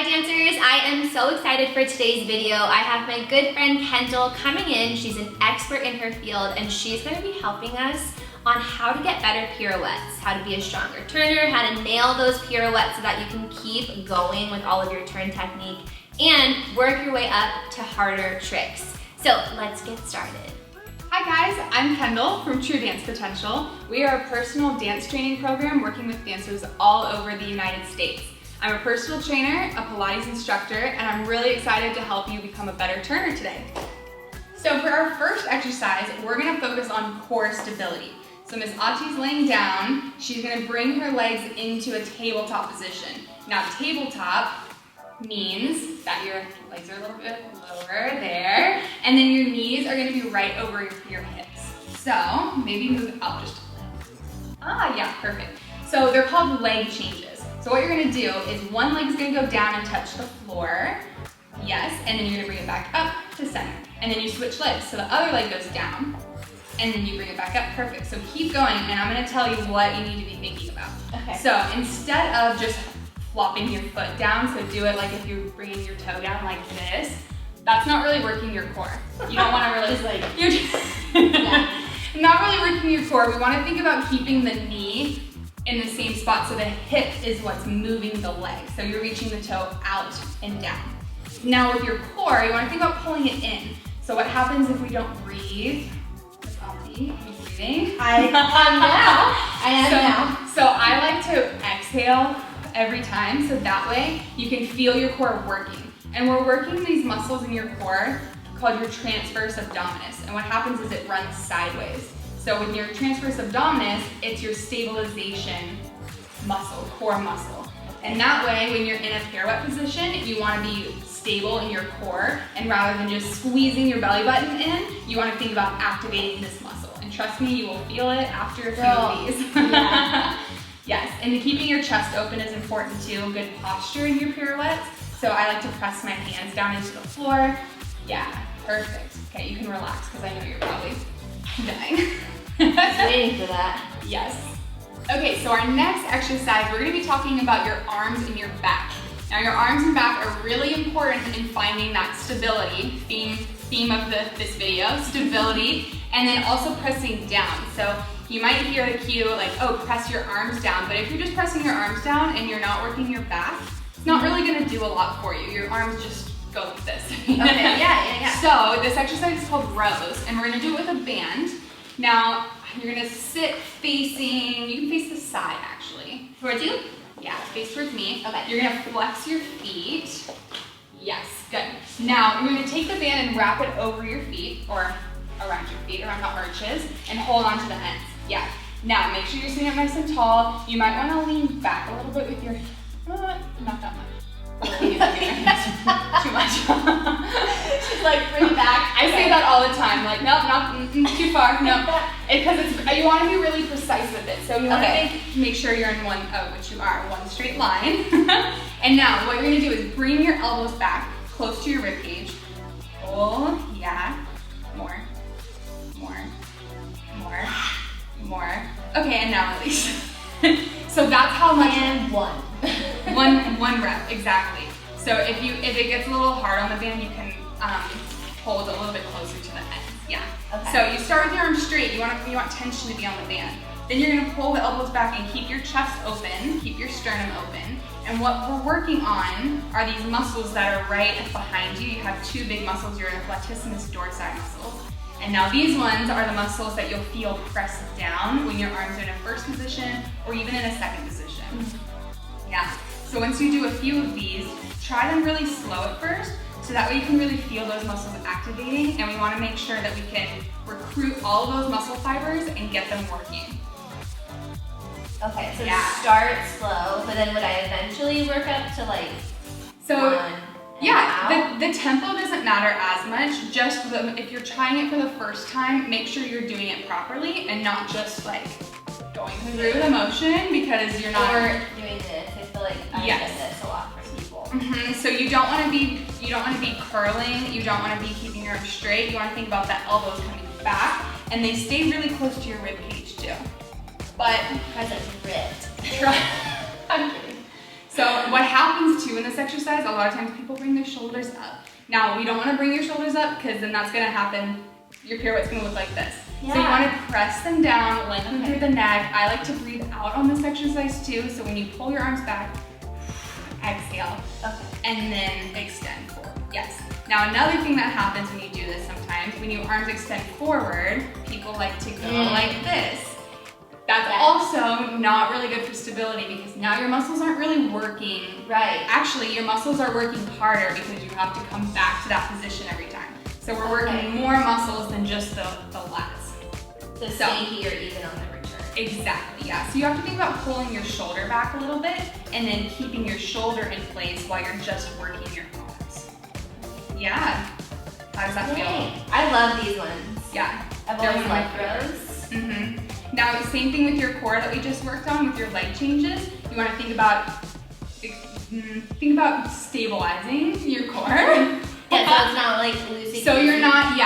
Hi dancers, I am so excited for today's video. I have my good friend Kendall coming in. She's an expert in her field and she's going to be helping us on how to get better pirouettes, how to be a stronger turner, how to nail those pirouettes so that you can keep going with all of your turn technique and work your way up to harder tricks. So let's get started. Hi guys, I'm Kendall from True Dance Potential. We are a personal dance training program working with dancers all over the United States. I'm a personal trainer, a Pilates instructor, and I'm really excited to help you become a better turner today. So for our first exercise, we're gonna focus on core stability. So Miss Auti's laying down, she's gonna bring her legs into a tabletop position. Now tabletop means that your legs are a little bit lower there, and then your knees are gonna be right over your hips. So maybe move up just a little. Yeah, perfect. So they're called leg changes. So what you're gonna do is one leg's gonna go down and touch the floor. Yes, and then you're gonna bring it back up to center. And then you switch legs. So the other leg goes down, and then you bring it back up. Perfect. So keep going, and I'm gonna tell you what you need to be thinking about. Okay. So instead of just flopping your foot down, so do it like if you're bringing your toe down like this, that's not really working your core. You don't wanna really, just like, you're just not really working your core. We wanna think about keeping the knee in the same spot, so the hip is what's moving the leg. So you're reaching the toe out and down. Now with your core, you wanna think about pulling it in. So what happens if we don't breathe? Miss Auti, are you breathing? I am now. So I like to exhale every time, so that way you can feel your core working. And we're working these muscles in your core called your transverse abdominis. And what happens is it runs sideways. So with your transverse abdominis, it's your stabilization muscle, core muscle. And that way, when you're in a pirouette position, you wanna be stable in your core, and rather than just squeezing your belly button in, you wanna think about activating this muscle. And trust me, you will feel it after a few of these. Yeah. Yes, and keeping your chest open is important too, good posture in your pirouettes. So I like to press my hands down into the floor. Yeah, perfect. Okay, you can relax, because I know you're probably dying. Waiting for that. Yes. Okay, so our next exercise, we're gonna be talking about your arms and your back. Now your arms and back are really important in finding that stability, theme of this video, stability, and then also pressing down. So you might hear the cue like, oh, press your arms down, but if you're just pressing your arms down and you're not working your back, it's not really gonna do a lot for you. Your arms just go like this. Okay, yeah. So this exercise is called rows, and we're gonna do it with a band. Now, you're gonna sit facing, you can face the side actually. Towards you? Yeah, face towards me. Okay. You're gonna flex your feet. Yes, good. Now, you're gonna take the band and wrap it over your feet, or around your feet, around the arches, and hold on to the ends. Yeah. Now, make sure you're sitting up nice and tall. You might wanna lean back a little bit with your, not that much. Too much. She's like, bring it back. I say that all the time, like, nope, not too far, no. Because you want to be really precise with it. So you want to make sure you're in one, which you are, one straight line. And now what you're going to do is bring your elbows back close to your rib cage. Pull, yeah, more. Okay, and now release. So that's how much. And one rep, exactly. So if it gets a little hard on the band, you can hold a little bit closer to the ends. Yeah. Okay. So you start with your arms straight. You want tension to be on the band. Then you're gonna pull the elbows back and keep your chest open, keep your sternum open. And what we're working on are these muscles that are right behind you. You have two big muscles, your latissimus dorsi muscles. And now these ones are the muscles that you'll feel pressed down when your arms are in a first position or even in a second position. Yeah. So once you do a few of these, try them really slow at first, so that way you can really feel those muscles activating, and we want to make sure that we can recruit all of those muscle fibers and get them working. Okay, so start slow, but then would I eventually work up to like one? Yeah, the tempo doesn't matter as much, just if you're trying it for the first time, make sure you're doing it properly and not just like going through the motion, because you're not. Or doing this. I feel like I get this a lot for people. So you don't want to be curling. You don't want to be keeping your arms straight. You want to think about the elbows coming back, and they stay really close to your rib cage too. But because it's ripped. I'm kidding. So what happens too in this exercise, a lot of times people bring their shoulders up. Now, we don't want to bring your shoulders up because then that's going to happen. Your pirouette's going to look like this. Yeah. So you want to press them down, lengthen through the neck. I like to breathe out on this exercise too. So when you pull your arms back, exhale, and then extend forward. Yes. Now another thing that happens when you do this sometimes, when your arms extend forward, people like to go like this. That's also not really good for stability because now your muscles aren't really working. Right. Actually, your muscles are working harder because you have to come back to that position every time. So we're working more muscles than just the lats. So stay here even on the return. Exactly, yeah. So you have to think about pulling your shoulder back a little bit and then keeping your shoulder in place while you're just working your arms. Yeah. How does that feel? I love these ones. Yeah. I've always liked those. Now, same thing with your core that we just worked on with your leg changes. You want to think about stabilizing your core. Yeah, so it's not like losing. So you're not,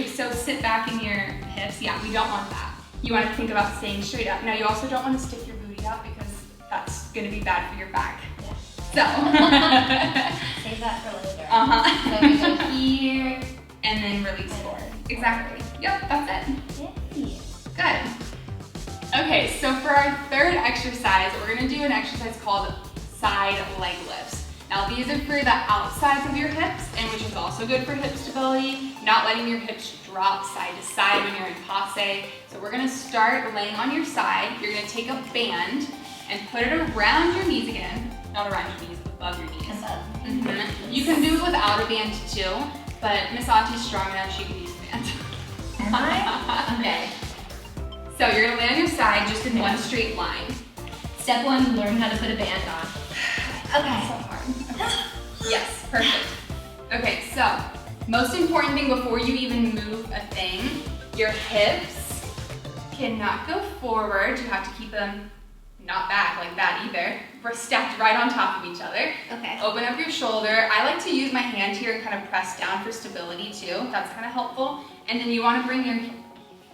so sit back in your hips. Yeah, we don't want that. You want to think about staying straight up. Now, you also don't want to stick your booty out because that's going to be bad for your back. Yeah. So. Save that for later. So we go here. And then release forward. Exactly. Yep, that's it. Yay. Good. Okay, so for our third exercise, we're gonna do an exercise called side leg lifts. Now these are for the outsides of your hips, and which is also good for hip stability, not letting your hips drop side to side when you're in passe. So we're gonna start laying on your side. You're gonna take a band and put it around your knees again. Not around your knees, above your knees. You can do it without a band too, but Miss Auti's strong enough, she can use a band. Am I? Okay. So you're gonna lay on your side just in one straight line. Step one, learn how to put a band on. Okay. So hard. Okay. Yes, perfect. Okay, so most important thing before you even move a thing, your hips cannot go forward. You have to keep them not back like that either. We're stacked right on top of each other. Okay. Open up your shoulder. I like to use my hand here and kind of press down for stability too. That's kind of helpful. And then you want to bring your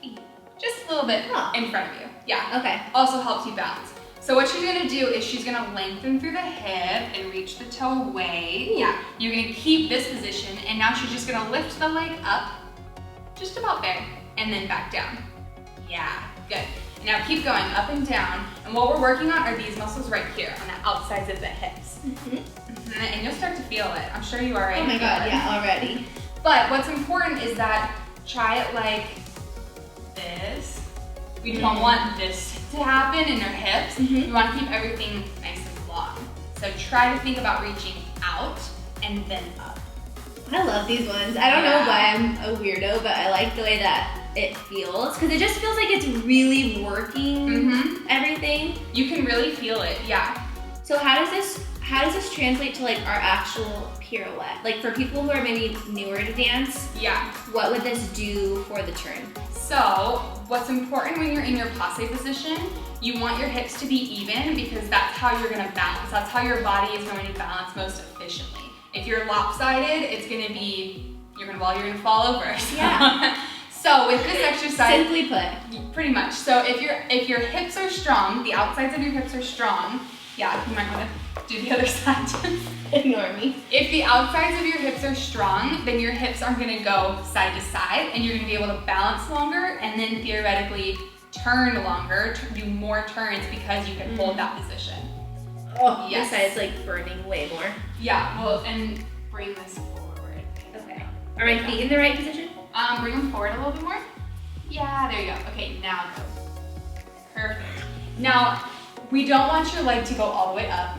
feet just a little bit in front of you. Yeah. Okay. Also helps you balance. So what she's gonna do is she's gonna lengthen through the hip and reach the toe away. Yeah. You're gonna keep this position, and now she's just gonna lift the leg up, just about there, and then back down. Yeah, good. Now keep going up and down, and what we're working on are these muscles right here on the outsides of the hips. And you'll start to feel it. I'm sure you already. Oh my god, yeah, already. But what's important is that try it like this. We don't want this to happen in your hips. You want to keep everything nice and long. So try to think about reaching out and then up. I love these ones. I don't know why I'm a weirdo, but I like the way that it feels, because it just feels like it's really working everything. You can really feel it, yeah. So how does this translate to like our actual pirouette? Like for people who are maybe newer to dance, what would this do for the turn? So what's important when you're in your passe position, you want your hips to be even because that's how you're gonna balance. That's how your body is going to balance most efficiently. If you're lopsided, it's gonna be, you're gonna fall over. Yeah. So with this exercise, simply put, pretty much. So if your hips are strong, the outsides of your hips are strong. Yeah, you might want to do the other side. Ignore me. If the outsides of your hips are strong, then your hips aren't going to go side to side, and you're going to be able to balance longer, and then theoretically turn longer, do more turns because you can hold that position. Oh, yes. This side's like burning way more. Yeah. Well, and bring this forward. Okay. Are my feet in the right position? Bring them forward a little bit more. Yeah, there you go. Okay, now go. Perfect. Now, we don't want your leg to go all the way up.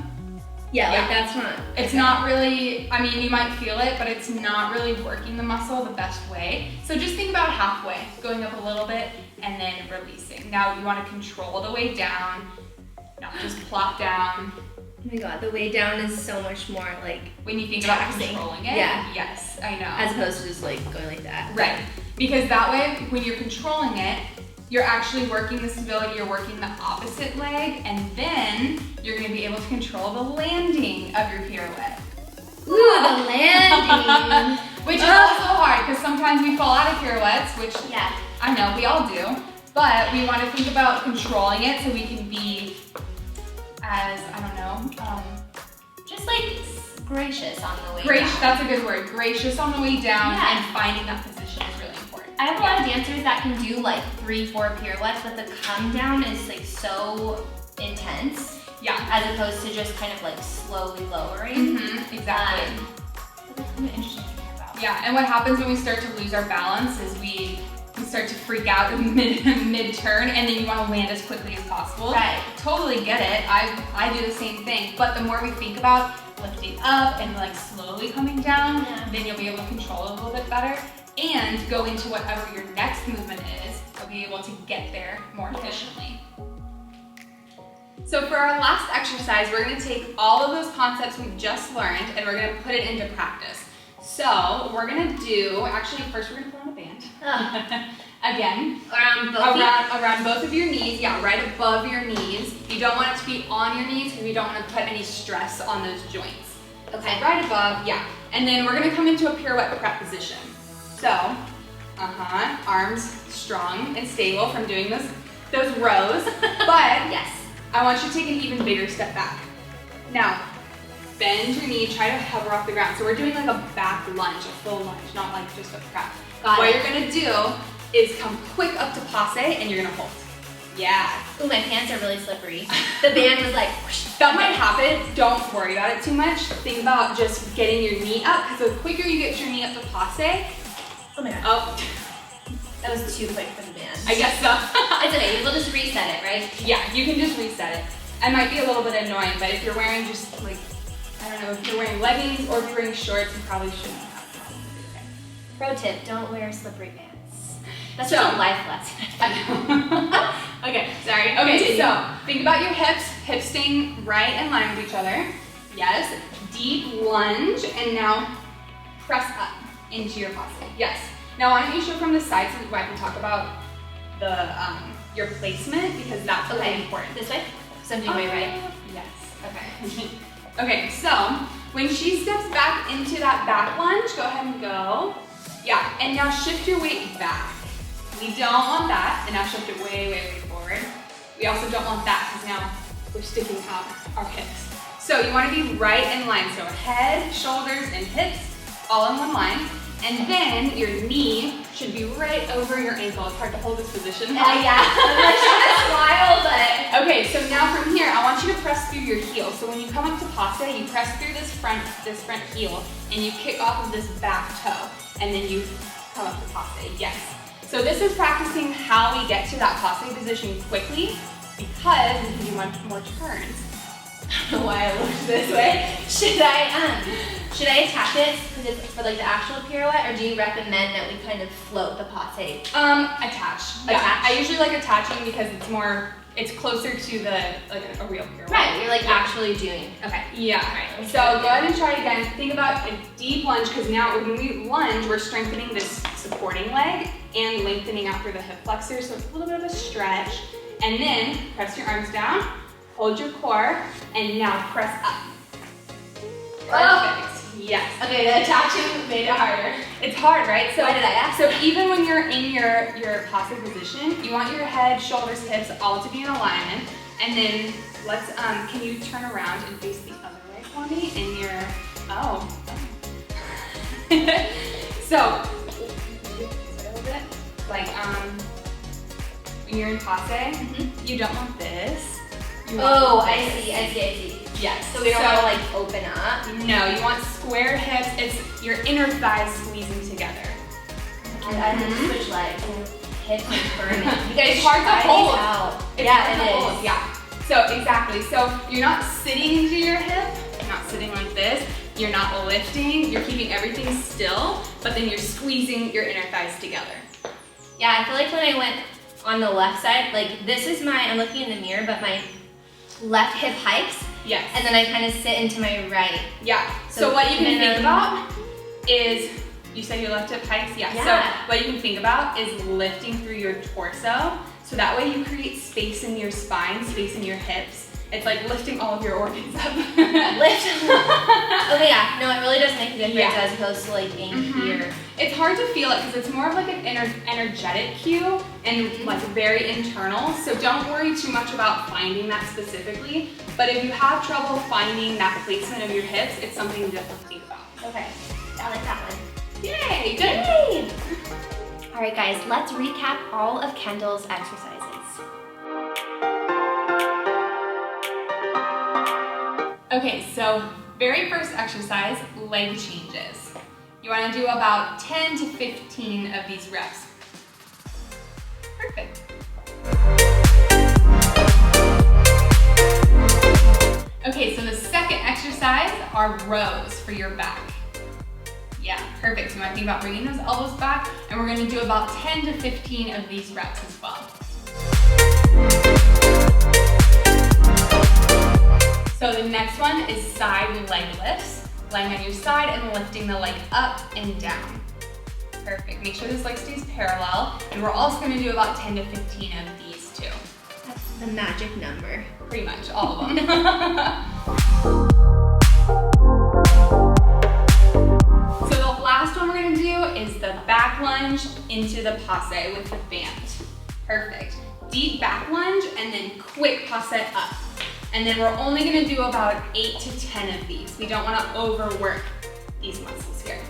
Yeah, like that's not. It's not really, I mean, you might feel it, but it's not really working the muscle the best way. So just think about halfway, going up a little bit and then releasing. Now you want to control the way down, not just plop down. Oh my god, the way down is so much more like when you think about controlling it. Yeah. Yes, I know. As opposed to just like going like that. Right. Because that way, when you're controlling it, you're actually working the stability, you're working the opposite leg, and then you're gonna be able to control the landing of your pirouette. Ooh, the landing. Which is also hard, because sometimes we fall out of pirouettes, which I know we all do, but we want to think about controlling it so we can be as, I don't know, just like gracious on the way Gracious, down. that's a good word. Gracious on the way down, Yeah. and finding that position is really important. I have a lot of dancers that can do like 3-4 pirouettes, but the come down is like so intense. Yeah. As opposed to just kind of like slowly lowering. Exactly. So that's kind of interesting to hear about. Yeah, and what happens when we start to lose our balance is we start to freak out mid-turn, and then you want to land as quickly as possible. Right. Totally get it. I do the same thing, but the more we think about lifting up and like slowly coming down, then you'll be able to control it a little bit better and go into whatever your next movement is. You'll be able to get there more efficiently. So for our last exercise, we're going to take all of those concepts we've just learned and we're going to put it into practice. So we're going to do, actually first we're going to put on a band. Again. Around both of your knees, yeah, right above your knees. You don't want it to be on your knees because you don't want to put any stress on those joints. Okay, so right above, yeah. And then we're going to come into a pirouette prep position. So, arms strong and stable from doing those rows, but yes. I want you to take an even bigger step back. Now, bend your knee, try to hover off the ground. So we're doing like a back lunge, a full lunge, not like just a prep. What you're gonna do is come quick up to passe and you're gonna hold. Yeah. Ooh, my pants are really slippery. The band was like, whoosh. That might happen. Don't worry about it too much. Think about just getting your knee up, because the quicker you get your knee up to passe, oh my god. Oh. That was too quick for the band. I guess so. It's okay, we'll just reset it, right? Yeah, you can just reset it. It might be a little bit annoying, but if you're wearing just like, I don't know, if you're wearing leggings or if you're wearing shorts, you probably shouldn't have a problem with it. Pro tip, don't wear slippery pants. That's just a life lesson. I know. Okay, sorry. Okay, so think about your hips staying right in line with each other. Yes, deep lunge, and now press up into your passe. Yes. Now why don't you show from the side so I can talk about the your placement, because that's really important. This way? So I'm doing my right? Yes. Okay. Okay, so when she steps back into that back lunge, go ahead and go. Yeah, and now shift your weight back. We don't want that, and now shift it way, way, way forward. We also don't want that, because now we're sticking out our hips. So you want to be right in line. So head, shoulders, and hips all in one line. And then your knee should be right over your ankle. It's hard to hold this position. Yeah. I'm like trying to smile, but. Okay, so now from here, I want you to press through your heel. So when you come up to passe, you press through this front heel, and you kick off of this back toe, and then you come up to passe. Yes. So this is practicing how we get to that passe position quickly, because we can do much more turns. I don't know why I looked this way. Should I attach it for like the actual pirouette, or do you recommend that we kind of float the passe? Attach. Yeah. Attach. I usually like attaching because it's closer to a real pirouette. Right, you're like actually doing. Okay. Yeah. Right. So go ahead and try it again. Think about a deep lunge, because now when we lunge, we're strengthening this supporting leg and lengthening out through the hip flexor. So it's a little bit of a stretch. And then press your arms down, hold your core, and now press up. Perfect. Yes. Okay, the attaching made it harder. It's hard, right? So why did I ask? So even when you're in your passe position, you want your head, shoulders, hips all to be in alignment. And then let's can you turn around and face the other way for me? And you're so a little bit like when you're in passe, you don't want this. I see. Yes. So we don't want to like open up. No, you want square hips. It's your inner thighs squeezing together. I have to switch legs. Hips are burning. You guys, it's hard to hold. It is. Yeah. So exactly. So you're not sitting into your hip. You're not sitting like this. You're not lifting. You're keeping everything still, but then you're squeezing your inner thighs together. Yeah, I feel like when I went on the left side, like this is I'm looking in the mirror, but my left hip hikes. Yes. And then I kind of sit into my right. Yeah. So what you can think about is, you said your left hip hikes? Yeah. So what you can think about is lifting through your torso. So that way you create space in your spine, space in your hips, It's like lifting all of your organs up. Lift. Okay, yeah. No, it really does make a difference as opposed to like being here. It's hard to feel it because it's more of like an energetic cue and like very internal. So don't worry too much about finding that specifically. But if you have trouble finding that placement of your hips, it's something to definitely think about. Okay, I like that one. Yay, good. Yay. All right, guys, let's recap all of Kendall's exercises. Okay, so very first exercise, leg changes. You want to do about 10 to 15 of these reps. Perfect. Okay, so the second exercise are rows for your back. Yeah, perfect. So you might think about bringing those elbows back, and we're going to do about 10 to 15 of these reps as well. So the next one is side leg lifts, laying on your side and lifting the leg up and down. Perfect. Make sure this leg stays parallel, and we're also going to do about 10 to 15 of these too. That's the magic number. Pretty much all of them. So the last one we're going to do is the back lunge into the passe with the band. Perfect. Deep back lunge and then quick passe up. And then we're only going to do about 8 to 10 of these. We don't want to overwork these muscles here.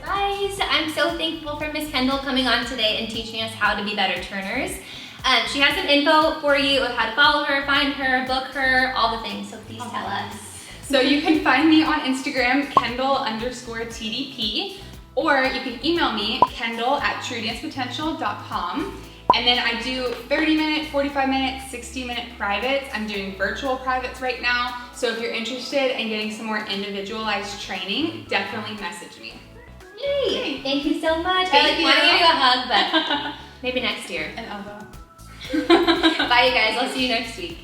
Guys, I'm so thankful for Miss Kendall coming on today and teaching us how to be better turners. She has some info for you of how to follow her, find her, book her, all the things, so please tell us. So you can find me on Instagram, Kendall_TDP, or you can email me, Kendall@truedancepotential.com. And then I do 30-minute, 45-minute, 60-minute privates. I'm doing virtual privates right now. So if you're interested in getting some more individualized training, definitely message me. Yay! Thank you so much. Thank I like want to give you a hug, but maybe next year. An elbow. Bye, you guys. I'll see you next week.